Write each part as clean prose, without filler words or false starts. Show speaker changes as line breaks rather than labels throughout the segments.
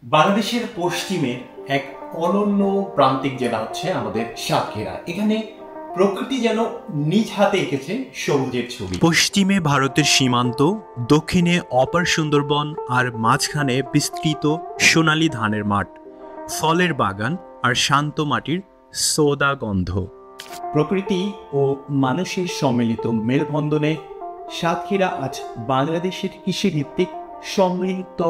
বাংলাদেশের পশ্চিমের এক অনন্য প্রান্তিক জেলা হচ্ছে আমাদের সাতক্ষীরা। এখানে প্রকৃতি যেন নিজ হাতে এঁকেছে সবুজের ছবি।
পশ্চিমে ভারতের সীমান্ত, দক্ষিণে অপার সুন্দরবন, আর মাঝখানে বিস্তৃত সোনালী ধানের মাঠ, ফলের বাগান আর শান্ত মাটির সোদা গন্ধ।
প্রকৃতি ও মানুষের সম্মিলিত মেলবন্ধনে সাতক্ষীরা আজ বাংলাদেশের কৃষিভিত্তিক সমৃদ্ধ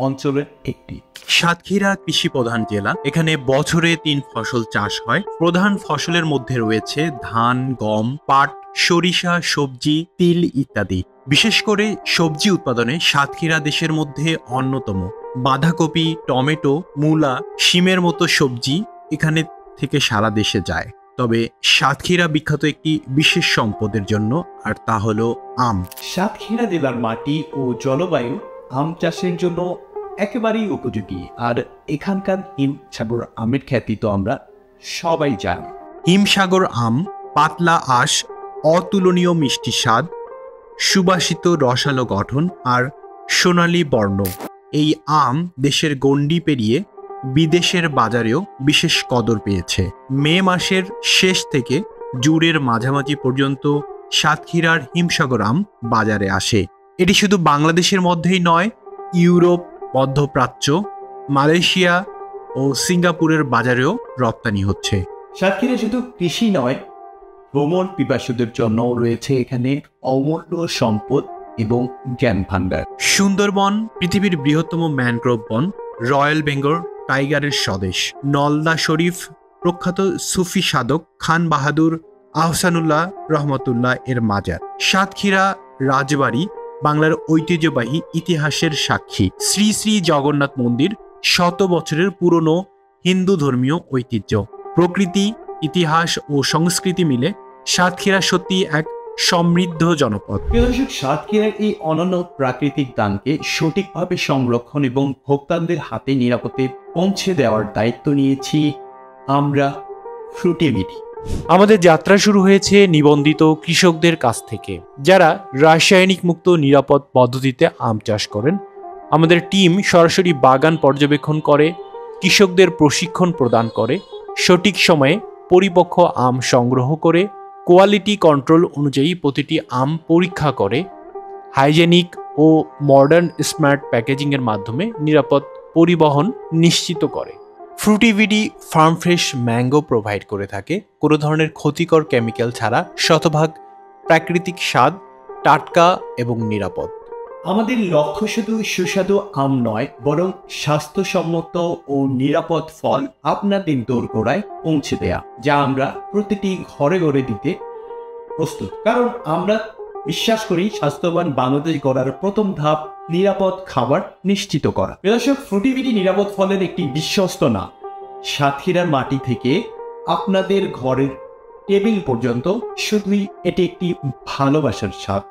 অঞ্চলের একটি।
সাতক্ষীরা কৃষি প্রধান জেলা। এখানে বছরে 3 ফসল চাষ হয়। প্রধান ফসলের মধ্যে রয়েছে ধান, গম, পাট, সরিষা, সবজি, তিল ইত্যাদি। বিশেষ করে সবজি উৎপাদনে সাতক্ষীরা দেশের মধ্যে অন্যতম। বাঁধাকপি, টমেটো, মূলা, শিমের মতো সবজি এখানে থেকে সারা দেশে যায়। তবে সাতক্ষীরা বিখ্যাত একটি বিশেষ সম্পদের জন্য, আর তা হলো আম।
সাতক্ষীরা জেলার মাটি ও জলবায়ু আম চাষের জন্য একেবারেই উপযোগী। আর এখানকার হিমসাগর আমের খ্যাতি তো আমরা সবাই জানি।
হিমসাগর আম পাতলা আঁশ, অতুলনীয় মিষ্টি স্বাদ, সুবাসিত রসালো গঠন আর সোনালী বর্ণ। এই আম দেশের গণ্ডি পেরিয়ে বিদেশের বাজারেও বিশেষ কদর পেয়েছে। মে মাসের শেষ থেকে জুনের মাঝামাঝি পর্যন্ত সাতক্ষীরার হিমসাগর আম বাজারে আসে। এটি শুধু বাংলাদেশের মধ্যেই নয়, ইউরোপ, মধ্যপ্রাচ্য, মালয়েশিয়া ও সিঙ্গাপুরের বাজারেও রপ্তানি হচ্ছে।
সাতক্ষীরা শুধু কৃষি নয়, ভ্রমণ পিপাসুদের জন্য রয়েছে এখানে অমূল্য সম্পদ এবং জ্ঞান ভাণ্ডার।
সুন্দরবন পৃথিবীর বৃহত্তম ম্যানগ্রোভ বন, রয়্যাল বেঙ্গল টাইগারের স্বদেশ। নলদা শরীফ প্রখ্যাত সুফি সাধক খান বাহাদুর আহসানুল্লাহ রহমতুল্লাহ এর মাজার। সাতক্ষীরা রাজবাড়ি বাংলার ঐতিহ্যবাহী ইতিহাসের সাক্ষী। শ্রী শ্রী জগন্নাথ মন্দির শত বছরের পুরনো হিন্দু ধর্মীয় ঐতিহ্য। প্রকৃতি, ইতিহাস ও সংস্কৃতি মিলে সাতক্ষীরা সত্যি এক সমৃদ্ধ জনপদ।
প্রিয় দর্শক, সাতক্ষীরার এই অনন্য প্রাকৃতিক দানকে সঠিকভাবে সংরক্ষণ এবং ভোক্তাদের হাতে নিরাপদে পৌঁছে দেওয়ার দায়িত্ব নিয়েছি আমরা ফ্রুটিভিটি।
আমাদের যাত্রা শুরু হয়েছে নিবন্ধিত কৃষকদের কাছ থেকে, যারা রাসায়নিক মুক্ত নিরাপদ পদ্ধতিতে আম চাষ করেন। আমাদের টিম সরাসরি বাগান পর্যবেক্ষণ করে, কৃষকদের প্রশিক্ষণ প্রদান করে, সঠিক সময়ে পরিপক্ক আম সংগ্রহ করে, কোয়ালিটি কন্ট্রোল অনুযায়ী প্রতিটি আম পরীক্ষা করে, হাইজেনিক ও মডার্ন স্মার্ট প্যাকেজিংয়ের মাধ্যমে নিরাপদ পরিবহন নিশ্চিত করে। ফ্রুটিভিটি ফার্ম ফ্রেশ ম্যাঙ্গো প্রোভাইড করে থাকে, কোনো ধরনের ক্ষতিকর কেমিক্যাল ছাড়া, শতভাগ প্রাকৃতিক স্বাদ, টাটকা এবং নিরাপদ।
আমাদের লক্ষ্য শুধু সুস্বাদু আম নয়, বরং স্বাস্থ্যসম্মত ও নিরাপদ ফল আপনাদের দোরগোড়ায় পৌঁছে দেয়া, যা আমরা প্রতিটি ঘরে ঘরে দিতে প্রস্তুত। কারণ আমরা বিশ্বাস করি স্বাস্থ্যবান বাংলাদেশ গড়ার প্রথম ধাপ নিরাপদ খাবার নিশ্চিত করা। দর্শক, ফ্রুটিভিটি নিরাপদ ফলের একটি বিশ্বস্ত নাম। সাতক্ষীরার মাটি থেকে আপনাদের ঘরের টেবিল পর্যন্ত শুধুই এটি একটি ভালোবাসার স্বাদ।